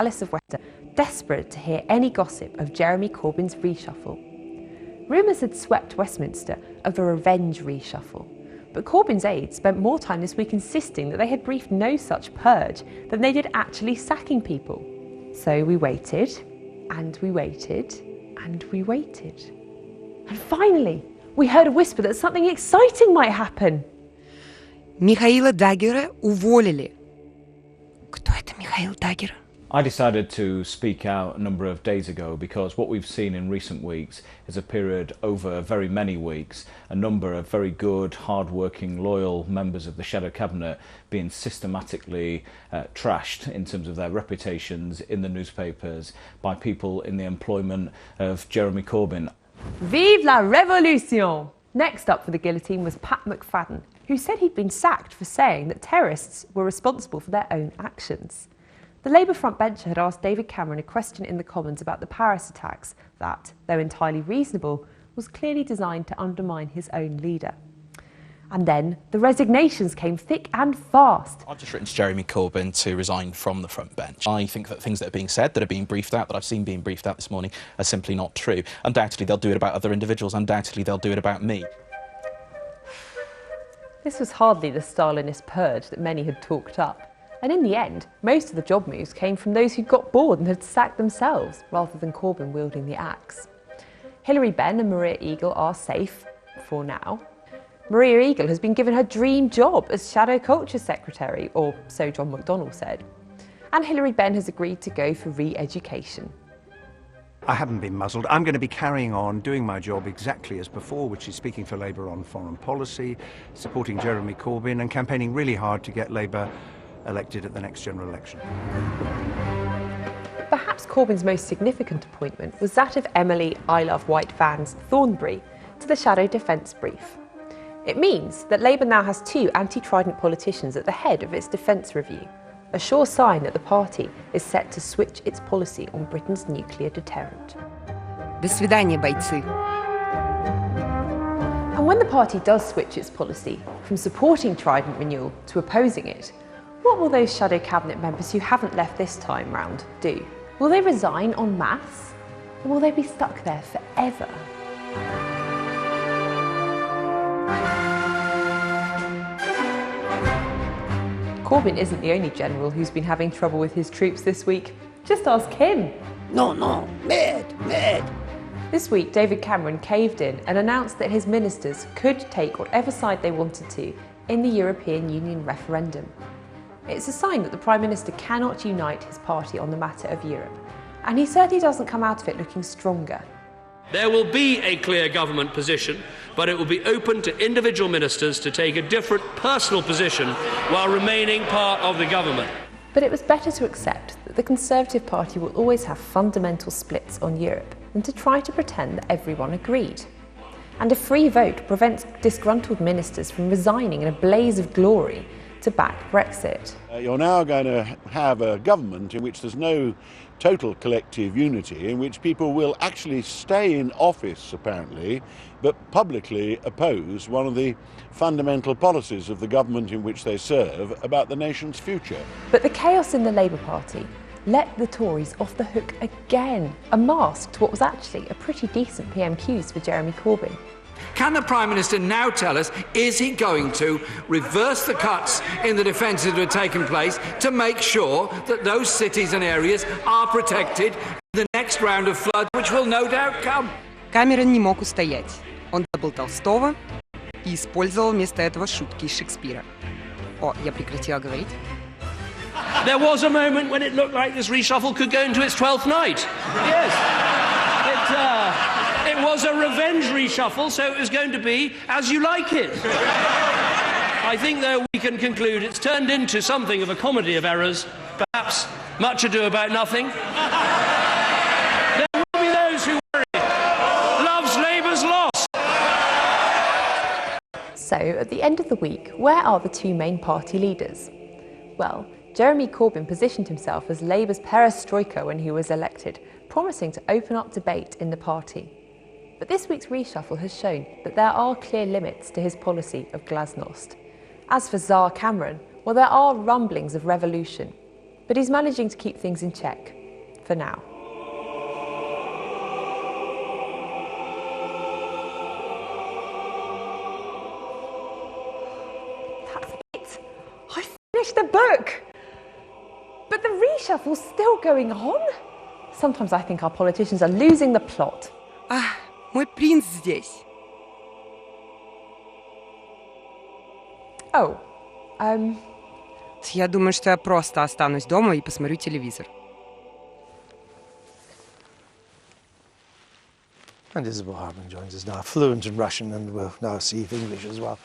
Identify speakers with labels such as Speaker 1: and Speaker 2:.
Speaker 1: Palace of Westminster, desperate to hear any gossip of Jeremy Corbyn's reshuffle. Rumours had swept Westminster of a revenge reshuffle, but Corbyn's aides spent more time this week insisting that they had briefed no such purge than they did actually sacking people. So we waited, and we waited, and we waited. And finally, we heard a whisper that something exciting might happen.
Speaker 2: Михаила Даггера уволили. Кто это Михаил Даггер?
Speaker 3: I decided to speak out a number of days ago because what we've seen in recent weeks is a period over very many weeks, a number of very good, hard-working, loyal members of the Shadow Cabinet being systematically trashed in terms of their reputations in the newspapers by people in the employment of Jeremy Corbyn.
Speaker 1: Vive la Révolution! Next up for the guillotine was Pat McFadden, who said he'd been sacked for saying that terrorists were responsible for their own actions. The Labour frontbencher had asked David Cameron a question in the Commons about the Paris attacks that, though entirely reasonable, was clearly designed to undermine his own leader. And then the resignations came thick and fast.
Speaker 4: I've just written to Jeremy Corbyn to resign from the front bench. I think that things that are being said, that are being briefed out, that I've seen being briefed out this morning, are simply not true. Undoubtedly they'll do it about other individuals, undoubtedly they'll do it about me.
Speaker 1: This was hardly the Stalinist purge that many had talked up. And in the end, most of the job moves came from those who'd got bored and had sacked themselves, rather than Corbyn wielding the axe. Hilary Benn and Maria Eagle are safe, for now. Maria Eagle has been given her dream job as Shadow Culture Secretary, or so John McDonnell said. And Hilary Benn has agreed to go for re-education.
Speaker 5: I haven't been muzzled. I'm going to be carrying on doing my job exactly as before, which is speaking for Labour on foreign policy, supporting Jeremy Corbyn and campaigning really hard to get Labour elected at the next general election.
Speaker 1: Perhaps Corbyn's most significant appointment was that of Emily I Love White Vans Thornbury to the Shadow Defence Brief. It means that Labour now has two anti-Trident politicians at the head of its defence review, a sure sign that the party is set to switch its policy on Britain's nuclear deterrent.
Speaker 2: До свидания, бойцы.
Speaker 1: And when the party does switch its policy from supporting Trident renewal to opposing it, what will those Shadow Cabinet members who haven't left this time round do? Will they resign en masse? Or will they be stuck there forever? Corbyn isn't the only general who's been having trouble with his troops this week. Just ask him.
Speaker 6: No, mad.
Speaker 1: This week, David Cameron caved in and announced that his ministers could take whatever side they wanted to in the European Union referendum. It's a sign that the Prime Minister cannot unite his party on the matter of Europe, and he certainly doesn't come out of it looking stronger.
Speaker 7: There will be a clear government position, but it will be open to individual ministers to take a different personal position while remaining part of the government.
Speaker 1: But it was better to accept that the Conservative Party will always have fundamental splits on Europe than to try to pretend that everyone agreed. And a free vote prevents disgruntled ministers from resigning in a blaze of glory to back Brexit.
Speaker 8: You're now going to have a government in which there's no total collective unity, in which people will actually stay in office, apparently, but publicly oppose one of the fundamental policies of the government in which they serve about the nation's future.
Speaker 1: But the chaos in the Labour Party let the Tories off the hook again, a mask to what was actually a pretty decent PMQs for Jeremy Corbyn.
Speaker 9: Can the Prime Minister now tell us, is he going to reverse the cuts in the defence that have taken place to make sure that those cities and areas are protected for the next round of floods, which will no doubt come?
Speaker 2: Камерон не мог устоять. Он добыл Толстого и использовал вместо этого шутки из Шекспира. О, я прекратила говорить.
Speaker 7: There was a moment when it looked like this reshuffle could go into its 12th night. Yes. It was a revenge reshuffle, so it was going to be as you like it. I think, though, we can conclude it's turned into something of a comedy of errors, perhaps much ado about nothing. There will be those who worry. Love's Labour's lost.
Speaker 1: So, at the end of the week, where are the two main party leaders? Well, Jeremy Corbyn positioned himself as Labour's perestroika when he was elected, promising to open up debate in the party. But this week's reshuffle has shown that there are clear limits to his policy of glasnost. As for Tsar Cameron, well, there are rumblings of revolution. but he's managing to keep things in check, for now. That's it! I finished the book! But the reshuffle's still going on? Sometimes I think our politicians are losing the plot.
Speaker 2: Мой принц здесь.
Speaker 1: Oh,
Speaker 2: Я думаю, что я просто останусь дома и посмотрю телевизор.
Speaker 10: And Isabel Hardman joins us now, fluent in Russian and will now see English as well.